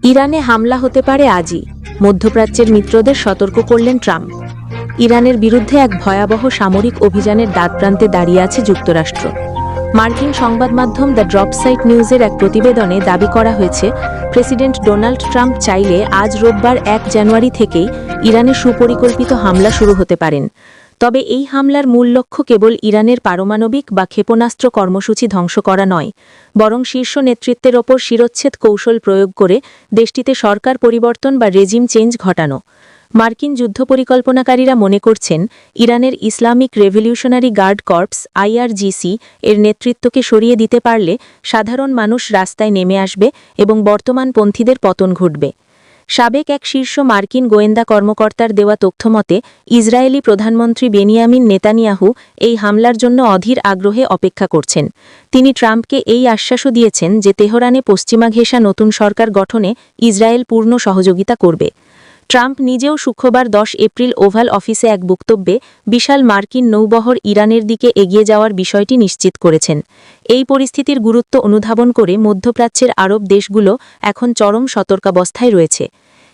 ইরানে হামলা হতে পারে আজই, মধ্যপ্রাচ্যের মিত্রদের সতর্ক করলেন ট্রাম্প। ইরানের বিরুদ্ধে এক ভয়াবহ সামরিক অভিযানের দ্বারপ্রান্তে দাঁড়িয়ে আছে যুক্তরাষ্ট্র। মার্কিন সংবাদ মাধ্যম দ্য ড্রপসাইট নিউজের এক প্রতিবেদনে দাবি করা হয়েছে, প্রেসিডেন্ট ডোনাল্ড ট্রাম্প চাইলে আজ রোববার 1 জানুয়ারি থেকেই ইরানে সুপরিকল্পিত হামলা শুরু হতে পারেন। তবে এই হামলার মূল লক্ষ্য কেবল ইরানের পারমাণবিক বা ক্ষেপণাস্ত্র কর্মসূচি ধ্বংস করা নয়, বরং শীর্ষ নেতৃত্বের ওপর শিরচ্ছেদ কৌশল প্রয়োগ করে দেশটিতে সরকার পরিবর্তন বা রেজিম চেঞ্জ ঘটানো। মার্কিন যুদ্ধ পরিকল্পনাকারীরা মনে করছেন, ইরানের Islamic revolutionary guard corps IRGC এর নেতৃত্বকে সরিয়ে দিতে পারলে সাধারণ মানুষ রাস্তায় নেমে আসবে এবং বর্তমানপন্থীদের পতন ঘটবে। সাবেক এক শীর্ষ মার্কিন গোয়েন্দা কর্মকর্তার দেওয়া তথ্যমতে ইসরায়েলি প্রধানমন্ত্রী বেনিয়ামিন নেতানিয়াহু এই হামলার জন্য অধীর আগ্রহে অপেক্ষা করছেন। তিনি ট্রাম্পকে এই আশ্বাসও দিয়েছেন যে তেহরানে পশ্চিমা ঘেঁষা নতুন সরকার গঠনে ইসরায়েল পূর্ণ সহযোগিতা করবে। ট্রাম্প নিজেও শুক্রবার 10 এপ্রিল ওভাল অফিসে এক বক্তব্যে বিশাল মার্কিন নৌবহর ইরানের দিকে এগিয়ে যাওয়ার বিষয়টি নিশ্চিত করেছেন। এই পরিস্থিতির গুরুত্ব অনুধাবন করে মধ্যপ্রাচ্যের আরব দেশগুলো এখন চরম সতর্কাবস্থায় রয়েছে।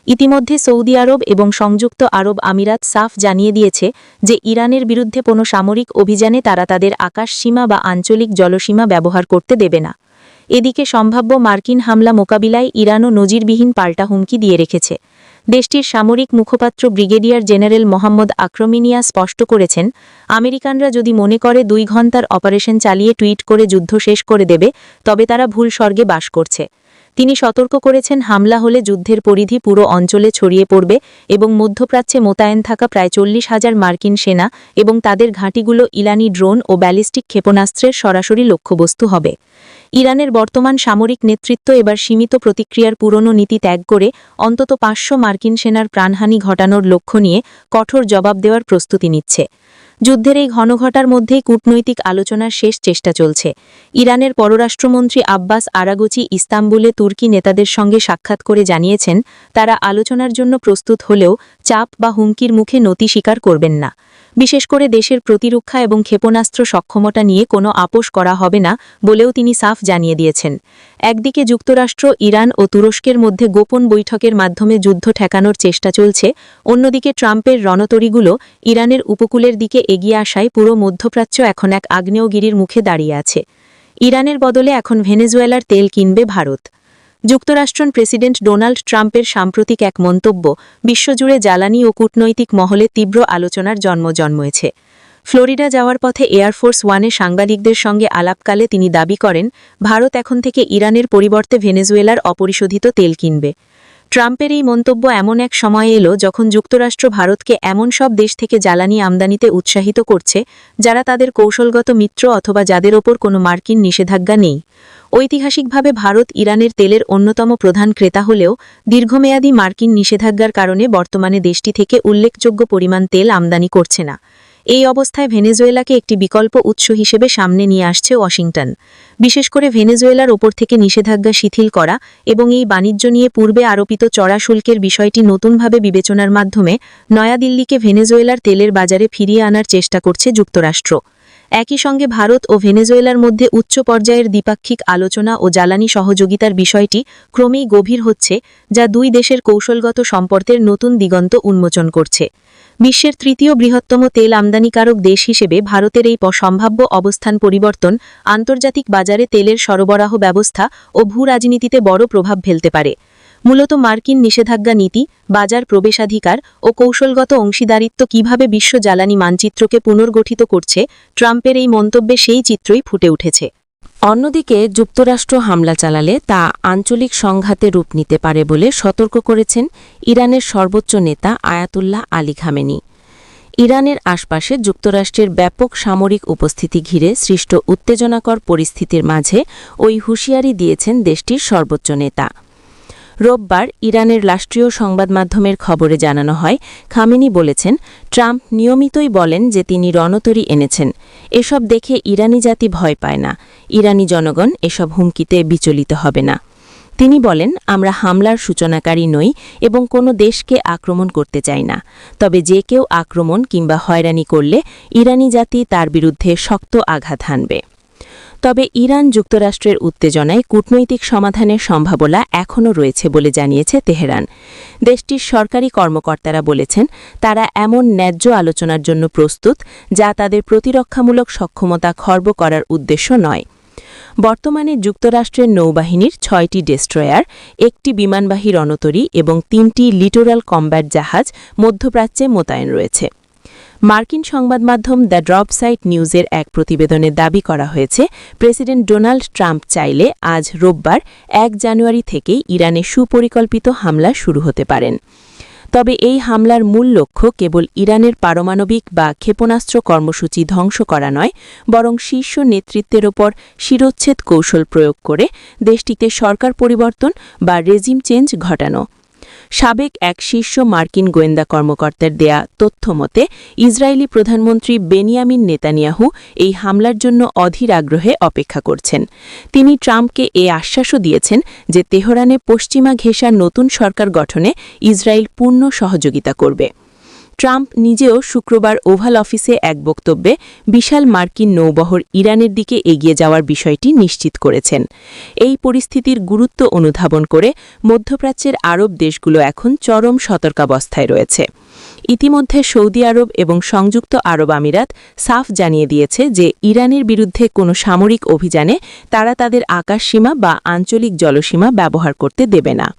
ইতিমধ্যে সৌদি আরব এবং সংযুক্ত আরব আমিরাত সাফ জানিয়ে দিয়েছে যে ইরানের বিরুদ্ধে কোনো সামরিক অভিযানে তারা তাদের আকাশ সীমা বা আঞ্চলিক জলসীমা ব্যবহার করতে দেবে না। এদিকে সম্ভাব্য মার্কিন হামলা মোকাবিলায় ইরানও নজিরবিহীন পাল্টা হুমকি দিয়ে রেখেছে। দেশটির সামরিক মুখপাত্র ব্রিগেডিয়ার জেনারেল মোহাম্মদ আক্রমিনিয়া স্পষ্ট করেছেন, আমেরিকানরা যদি মনে করে 2 ঘন্টার অপারেশন চালিয়ে টুইট করে যুদ্ধ শেষ করে দেবে, তবে তারা ভুল স্বর্গে বাস করছে। তিনি সতর্ক করেছেন, হামলা হলে যুদ্ধের পরিধি পুরো অঞ্চলে ছড়িয়ে পড়বে এবং মধ্যপ্রাচ্যে মোতায়েন থাকা প্রায় 40,000 মার্কিন সেনা এবং তাদের ঘাঁটিগুলো ইরানি ড্রোন ও ব্যালিস্টিক ক্ষেপণাস্ত্রের সরাসরি লক্ষ্যবস্তু হবে। ইরানের বর্তমান সামরিক নেতৃত্ব এবার সীমিত প্রতিক্রিয়ার পুরনো নীতি ত্যাগ করে অন্তত 500 মার্কিন সেনার প্রাণহানি ঘটানোর লক্ষ্য নিয়ে কঠোর জবাব দেওয়ার প্রস্তুতি নিচ্ছে। যুদ্ধের এই ঘনঘটার মধ্যেই কূটনৈতিক আলোচনার শেষ চেষ্টা চলছে। ইরানের পররাষ্ট্রমন্ত্রী আব্বাস আরাগচি ইস্তাম্বুলে তুর্কি নেতাদের সঙ্গে সাক্ষাৎ করে জানিয়েছেন, তারা আলোচনার জন্য প্রস্তুত হলেও চাপ বা হুমকির মুখে নতি স্বীকার করবেন না। বিশেষ করে দেশের প্রতিরক্ষা এবং ক্ষেপণাস্ত্র সক্ষমতা নিয়ে কোনো আপোষ করা হবে না বলেও তিনি সাফ জানিয়ে দিয়েছেন। একদিকে যুক্তরাষ্ট্র, ইরান ও তুরস্কের মধ্যে গোপন বৈঠকের মাধ্যমে যুদ্ধ ঠেকানোর চেষ্টা চলছে, অন্যদিকে ট্রাম্পের রণতরীগুলো ইরানের উপকূলের দিকে এগিয়ে আসায় পুরো মধ্যপ্রাচ্য এখন এক আগ্নেয়গিরির মুখে দাঁড়িয়ে আছে। ইরানের বদলে এখন ভেনেজুয়েলার তেল কিনবে ভারত। যুক্তরাষ্ট্রের প্রেসিডেন্ট ডোনাল্ড ট্রাম্পের সাম্প্রতিক এক মন্তব্য বিশ্বজুড়ে জ্বালানি ও কূটনৈতিক মহলে তীব্র আলোচনার জন্ম জন্মেছে। ফ্লোরিডা যাওয়ার পথে এয়ারফোর্স ওয়ানে সাংবাদিকদের সঙ্গে আলাপকালে তিনি দাবি করেন, ভারত এখন থেকে ইরানের পরিবর্তে ভেনেজুয়েলার অপরিশোধিত তেল কিনবে। ট্রাম্পের এই মন্তব্য এমন এক সময় এলো যখন যুক্তরাষ্ট্র ভারতকে এমন সব দেশ থেকে জ্বালানি আমদানিতে উৎসাহিত করছে যারা তাদের কৌশলগত মিত্র অথবা যাদের ওপর কোনো মার্কিন নিষেধাজ্ঞা নেই। ঐতিহাসিকভাবে ভারত ইরানের তেলের অন্যতম প্রধান ক্রেতা হলেও দীর্ঘমেয়াদী মার্কিন নিষেধাজ্ঞার কারণে বর্তমানে দেশটি থেকে উল্লেখযোগ্য পরিমাণ তেল আমদানি করছে না। এই অবস্থায় ভেনেজুয়েলাকে একটি বিকল্প উৎস হিসেবে সামনে নিয়ে আসছে ওয়াশিংটন। বিশেষ করে ভেনেজুয়েলার ওপর থেকে নিষেধাজ্ঞা শিথিল করা এবং এই বাণিজ্য নিয়ে পূর্বে আরোপিত চড়া শুল্কের বিষয়টি নতুনভাবে বিবেচনার মাধ্যমে নয়াদিল্লিকে ভেনেজুয়েলার তেলের বাজারে ফিরিয়ে আনার চেষ্টা করছে যুক্তরাষ্ট্র। একই সঙ্গে ভারত ও ভেনেজুয়েলার মধ্যে উচ্চ পর্যায়ের দ্বিপাক্ষিক আলোচনা ও জ্বালানি সহযোগিতার বিষয়টি ক্রমেই গভীর হচ্ছে, যা দুই দেশের কৌশলগত সম্পর্কের নতুন দিগন্ত উন্মোচন করছে। বিশ্বের তৃতীয় বৃহত্তম তেল আমদানিকারক দেশ হিসেবে ভারতের এই সম্ভাব্য অবস্থান পরিবর্তন আন্তর্জাতিক বাজারে তেলের সরবরাহ ব্যবস্থা ও ভূ-রাজনীতিতে বড় প্রভাব ফেলতে পারে। মূলত মার্কিন নিষেধাজ্ঞা নীতি, বাজার প্রবেশাধিকার ও কৌশলগত অংশীদারিত্ব কিভাবে বিশ্ব জ্বালানি মানচিত্রকে পুনর্গঠিত করছে, ট্রাম্পের এই মন্তব্যে সেই চিত্রই ফুটে উঠেছে। অন্যদিকে যুক্তরাষ্ট্র হামলা চালালে তা আঞ্চলিক সংঘাতে রূপ নিতে পারে বলে সতর্ক করেছেন ইরানের সর্বোচ্চ নেতা আয়াতুল্লাহ আলী খামেনি। ইরানের আশপাশে যুক্তরাষ্ট্রের ব্যাপক সামরিক উপস্থিতি ঘিরে সৃষ্ট উত্তেজনাকর পরিস্থিতির মাঝে ওই হুঁশিয়ারি দিয়েছেন দেশটির সর্বোচ্চ নেতা। রোববার ইরানের রাষ্ট্রীয় সংবাদ মাধ্যমের খবরে জানানো হয়, খামেনি বলেছেন, ট্রাম্প নিয়মিতই বলেন যে তিনি রণতরী এনেছেন। এসব দেখে ইরানি জাতি ভয় পায় না। ইরানি জনগণ এসব হুমকিতে বিচলিত হবে না। তিনি বলেন, আমরা হামলার সূচনাকারী নই এবং কোনো দেশকে আক্রমণ করতে চাই না। তবে যে কেউ আক্রমণ কিংবা হয়রানি করলে ইরানি জাতি তার বিরুদ্ধে শক্ত আঘাত হানবে। তবে ইরান যুক্তরাষ্ট্রের উত্তেজনায় কূটনৈতিক সমাধানের সম্ভাবনা এখনও রয়েছে বলে জানিয়েছে তেহরান। দেশটির সরকারি কর্মকর্তারা বলেছেন তারা এমন ন্যায্য আলোচনার জন্য প্রস্তুত যা তাদের প্রতিরক্ষামূলক সক্ষমতা খর্ব করার উদ্দেশ্য নয়। বর্তমানে যুক্তরাষ্ট্রের নৌবাহিনীর 6টি ডেস্ট্রয়ার, 1টি বিমানবাহী রণতরী এবং 3টি লিটোরাল কম্ব্যাট জাহাজ মধ্যপ্রাচ্যে মোতায়েন রয়েছে। মার্কিন সংবাদমাধ্যম দ্য ড্রপ সাইট নিউজের এক প্রতিবেদনে দাবি করা হয়েছে প্রেসিডেন্ট ডোনাল্ড ট্রাম্প চাইলে আজ রোববার 1 জানুয়ারি থেকেই ইরানে সুপরিকল্পিত হামলা শুরু হতে পারেন। তবে এই হামলার মূল লক্ষ্য কেবল ইরানের পারমাণবিক বা ক্ষেপণাস্ত্র কর্মসূচি ধ্বংস করা নয়, বরং শীর্ষ নেতৃত্বের ওপর শিরোচ্ছেদ কৌশল প্রয়োগ করে দেশটিতে সরকার পরিবর্তন বা রেজিম চেঞ্জ ঘটানো। সাবেক এক শীর্ষ মার্কিন গোয়েন্দা কর্মকর্তার দেয়া তথ্যমতে ইসরায়েলি প্রধানমন্ত্রী বেনিয়ামিন নেতানিয়াহু এই হামলার জন্য অধীর আগ্রহে অপেক্ষা করছেন। তিনি ট্রাম্পকে এ আশ্বাসও দিয়েছেন যে তেহরানে পশ্চিমা ঘেঁষা নতুন সরকার গঠনে ইসরায়েল পূর্ণ সহযোগিতা করবে। ট্রাম্প নিজেও শুক্রবার ওভাল অফিসে এক বক্তব্যে বিশাল মার্কিন নৌবহর ইরানের দিকে এগিয়ে যাওয়ার বিষয়টি নিশ্চিত করেছেন। এই পরিস্থিতির গুরুত্ব অনুধাবন করে মধ্যপ্রাচ্যের আরব দেশগুলো এখন চরম সতর্কাবস্থায় রয়েছে। ইতিমধ্যে সৌদি আরব এবং সংযুক্ত আরব আমিরাত সাফ জানিয়ে দিয়েছে যে ইরানের বিরুদ্ধে কোনো সামরিক অভিযানে তারা তাদের আকাশসীমা বা আঞ্চলিক জলসীমা ব্যবহার করতে দেবে না।